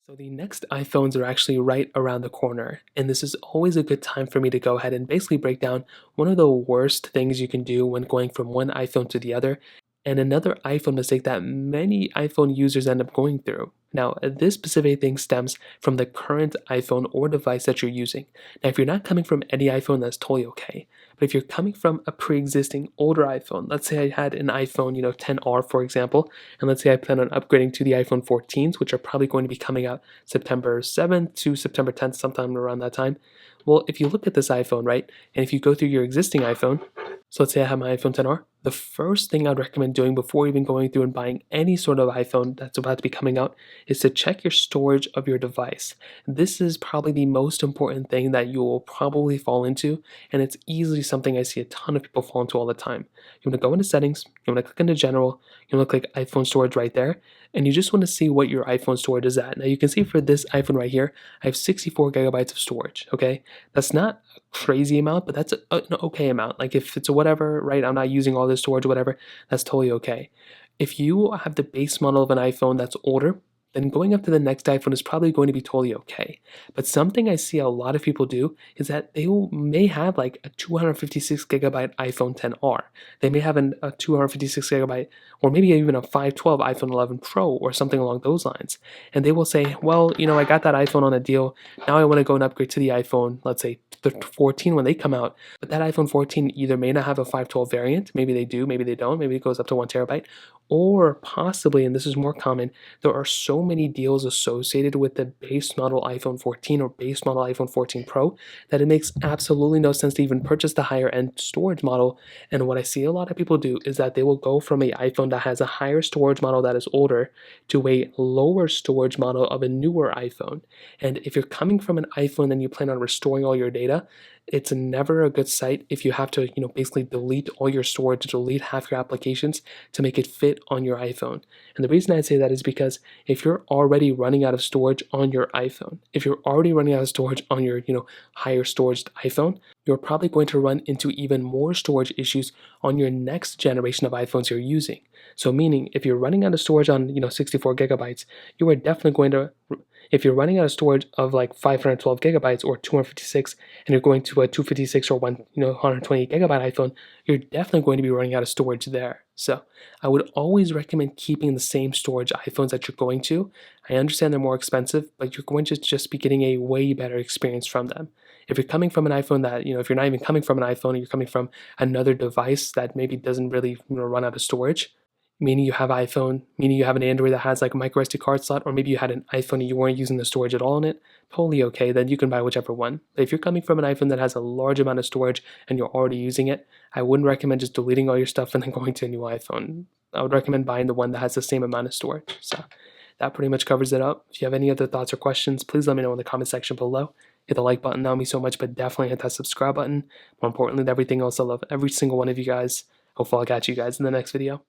So the next iPhones are actually right around the corner, and this is always a good time for me to go ahead and basically break down one of the worst things you can do when going from one iPhone to the other, and another iPhone mistake that many iPhone users end up going through. Now, this specific thing stems from the current iPhone or device that you're using. Now, if you're not coming from any iPhone, that's totally okay. But if you're coming from a pre-existing older iPhone, let's say I had an iPhone, 10R, for example, and let's say I plan on upgrading to the iPhone 14s, which are probably going to be coming out September 7th to September 10th, sometime around that time. Well, if you look at this iPhone, right, and if you go through your existing iPhone, so let's say I have my iPhone 10R, the first thing I'd recommend doing before even going through and buying any sort of iPhone that's about to be coming out is to check your storage of your device. This is probably the most important thing that you will probably fall into, and it's easily something I see a ton of people fall into all the time. You want to go into settings, you want to click into general, you want to click iPhone storage right there, and you just want to see what your iPhone storage is at. Now you can see for this iPhone right here, I have 64 gigabytes of storage, okay? That's not a crazy amount, but that's an okay amount. Like if it's a whatever, right, I'm not using all this storage or whatever, that's totally okay. If you have the base model of an iPhone that's older, then going up to the next iPhone is probably going to be totally okay. But something I see a lot of people do is that may have like a 256 gigabyte iPhone 10R. They may have a 256 gigabyte, or maybe even a 512 iPhone 11 Pro or something along those lines. And they will say, well, I got that iPhone on a deal. Now I want to go and upgrade to the iPhone, let's say the 14 when they come out. But that iPhone 14 either may not have a 512 variant, maybe they do, maybe they don't, maybe it goes up to 1 terabyte, or possibly, and this is more common, there are so many deals associated with the base model iPhone 14 or base model iPhone 14 Pro that it makes absolutely no sense to even purchase the higher end storage model. And what I see a lot of people do is that they will go from a iPhone that has a higher storage model that is older to a lower storage model of a newer iPhone. And if you're coming from an iPhone and you plan on restoring all your data, it's never a good sight if you have to, basically delete all your storage, delete half your applications to make it fit on your iPhone. And the reason I say that is because if you're already running out of storage on your iPhone, if you're already running out of storage on your, higher storage iPhone, you're probably going to run into even more storage issues on your next generation of iPhones you're using. So meaning if you're running out of storage on, 64 gigabytes, you are definitely going to, if you're running out of storage of like 512 gigabytes or 256 and you're going to a 256 or 120 gigabyte iPhone, you're definitely going to be running out of storage there. So I would always recommend keeping the same storage iPhones that you're going to. I understand they're more expensive, but you're going to just be getting a way better experience from them. If you're coming from an iPhone that, if you're not even coming from an iPhone, and you're coming from another device that maybe doesn't really run out of storage, meaning you have iPhone, meaning you have an Android that has like a micro SD card slot, or maybe you had an iPhone and you weren't using the storage at all in it, totally okay, then you can buy whichever one. But if you're coming from an iPhone that has a large amount of storage and you're already using it, I wouldn't recommend just deleting all your stuff and then going to a new iPhone. I would recommend buying the one that has the same amount of storage. So that pretty much covers it up. If you have any other thoughts or questions, please let me know in the comment section below. Hit the like button, that would mean so much, but definitely hit that subscribe button. More importantly than everything else, I love every single one of you guys. Hopefully I'll catch you guys in the next video.